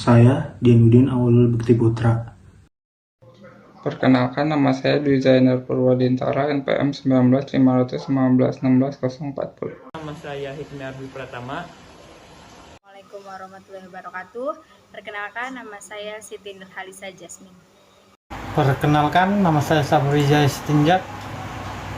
Saya Dianudin Aulul Bekti Putra. Perkenalkan, nama saya Dwi Zainer Purwadintara, NPM 19.519.16.040. Nama saya Hikmi Arbi Pratama. Assalamualaikum warahmatullahi wabarakatuh. Perkenalkan, nama saya Siti Nurhalisa Jasmine. Perkenalkan, nama saya Sabriza Istinjak.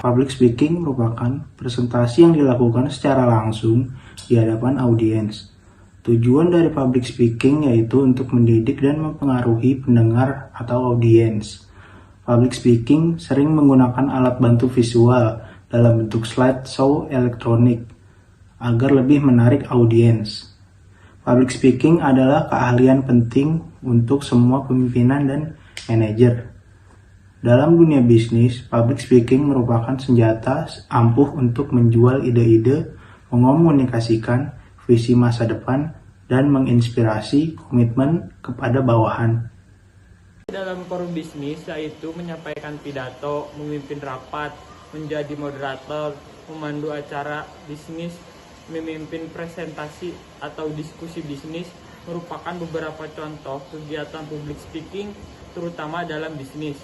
Public speaking merupakan presentasi yang dilakukan secara langsung di hadapan audiens. Tujuan dari public speaking yaitu untuk mendidik dan mempengaruhi pendengar atau audiens. Public speaking sering menggunakan alat bantu visual dalam bentuk slideshow elektronik agar lebih menarik audiens. Public speaking adalah keahlian penting untuk semua pemimpinan dan manajer. Dalam dunia bisnis, public speaking merupakan senjata ampuh untuk menjual ide-ide, mengomunikasikan visi masa depan, dan menginspirasi komitmen kepada bawahan. Dalam forum bisnis, yaitu menyampaikan pidato, memimpin rapat, menjadi moderator, memandu acara bisnis, memimpin presentasi atau diskusi bisnis, merupakan beberapa contoh kegiatan public speaking, terutama dalam bisnis.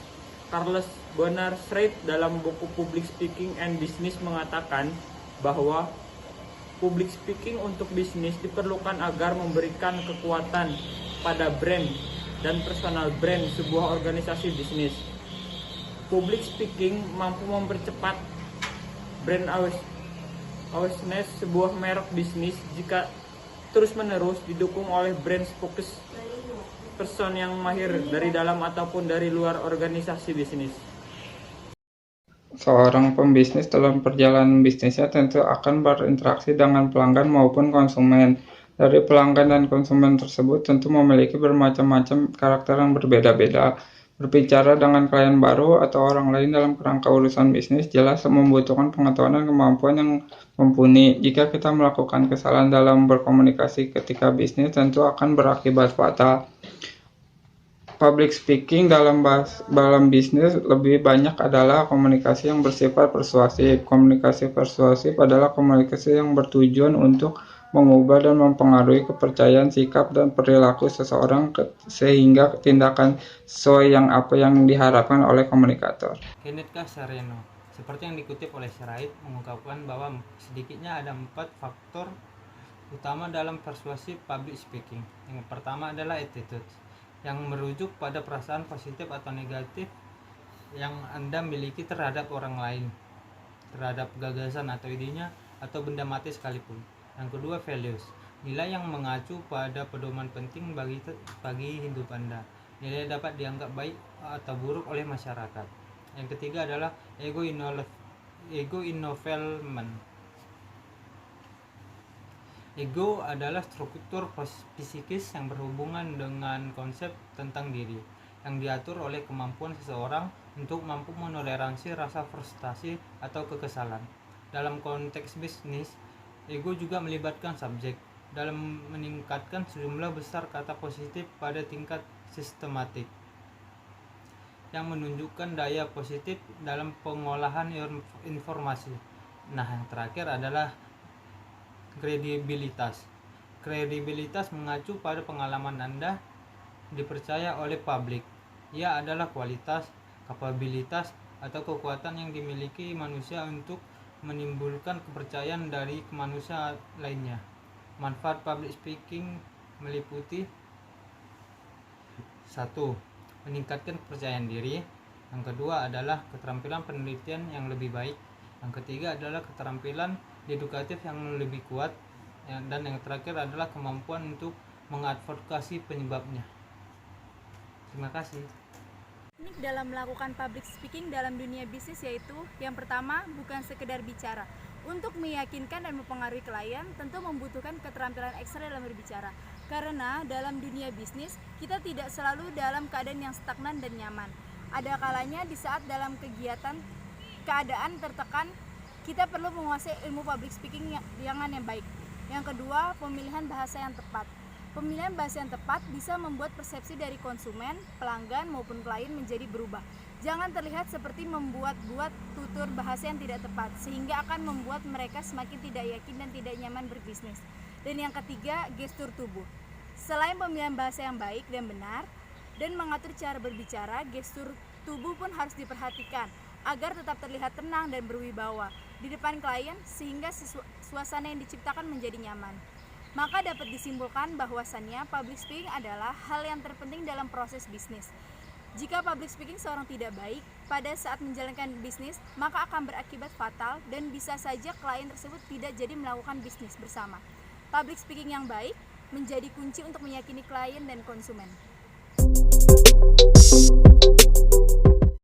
Charles Bonner Schreiber dalam buku Public Speaking and Business mengatakan bahwa public speaking untuk bisnis diperlukan agar memberikan kekuatan pada brand dan personal brand sebuah organisasi bisnis. Public speaking mampu mempercepat brand awareness sebuah merek bisnis jika terus-menerus didukung oleh brand spokesperson yang mahir dari dalam ataupun dari luar organisasi bisnis. Seorang pembisnis dalam perjalanan bisnisnya tentu akan berinteraksi dengan pelanggan maupun konsumen. Dari pelanggan dan konsumen tersebut tentu memiliki bermacam-macam karakter yang berbeda-beda. Berbicara dengan klien baru atau orang lain dalam kerangka urusan bisnis jelas membutuhkan pengetahuan dan kemampuan yang mumpuni. Jika kita melakukan kesalahan dalam berkomunikasi ketika bisnis tentu akan berakibat fatal. Public speaking dalam bisnis lebih banyak adalah komunikasi yang bersifat persuasif. Komunikasi persuasif adalah komunikasi yang bertujuan untuk mengubah dan mempengaruhi kepercayaan, sikap, dan perilaku seseorang sehingga tindakan sesuai apa yang diharapkan oleh komunikator. Kenneth K. Sereno, seperti yang dikutip oleh Schreiber, mengungkapkan bahwa sedikitnya ada 4 faktor utama dalam persuasif public speaking. Yang pertama adalah attitude, yang merujuk pada perasaan positif atau negatif yang Anda miliki terhadap orang lain, terhadap gagasan atau idenya, atau benda mati sekalipun. Yang kedua, values, nilai yang mengacu pada pedoman penting bagi hidup Anda. Nilai dapat dianggap baik atau buruk oleh masyarakat. Yang ketiga adalah ego involvement. Ego adalah struktur psikis yang berhubungan dengan konsep tentang diri, yang diatur oleh kemampuan seseorang untuk mampu menoleransi rasa frustasi atau kekesalan. Dalam konteks bisnis, ego juga melibatkan subjek dalam meningkatkan sejumlah besar kata positif pada tingkat sistematik yang menunjukkan daya positif dalam pengolahan informasi. Nah, yang terakhir adalah kredibilitas. Kredibilitas mengacu pada pengalaman Anda dipercaya oleh publik. Ia adalah kualitas, kapabilitas, atau kekuatan yang dimiliki manusia untuk menimbulkan kepercayaan dari manusia lainnya. Manfaat public speaking meliputi 1. Meningkatkan kepercayaan diri. Yang kedua adalah keterampilan penelitian yang lebih baik. Yang ketiga adalah keterampilan edukatif yang lebih kuat. Dan yang terakhir adalah kemampuan untuk mengadvokasi penyebabnya. Terima kasih. Teknik dalam melakukan public speaking dalam dunia bisnis yaitu yang pertama, bukan sekedar bicara. Untuk meyakinkan dan mempengaruhi klien tentu membutuhkan keterampilan ekstra dalam berbicara. Karena dalam dunia bisnis kita tidak selalu dalam keadaan yang stagnan dan nyaman. Ada kalanya di saat dalam keadaan tertekan kita perlu menguasai ilmu public speaking yang baik. Yang kedua, pemilihan bahasa yang tepat. Pemilihan bahasa yang tepat bisa membuat persepsi dari konsumen, pelanggan maupun klien menjadi berubah. Jangan terlihat seperti membuat-buat tutur bahasa yang tidak tepat, sehingga akan membuat mereka semakin tidak yakin dan tidak nyaman berbisnis. Dan yang ketiga, gestur tubuh. Selain pemilihan bahasa yang baik dan benar dan mengatur cara berbicara, gestur tubuh pun harus diperhatikan agar tetap terlihat tenang dan berwibawa di depan klien sehingga suasana yang diciptakan menjadi nyaman. Maka dapat disimpulkan bahwasannya public speaking adalah hal yang terpenting dalam proses bisnis. Jika public speaking seorang tidak baik pada saat menjalankan bisnis, maka akan berakibat fatal dan bisa saja klien tersebut tidak jadi melakukan bisnis bersama. Public speaking yang baik menjadi kunci untuk meyakini klien dan konsumen.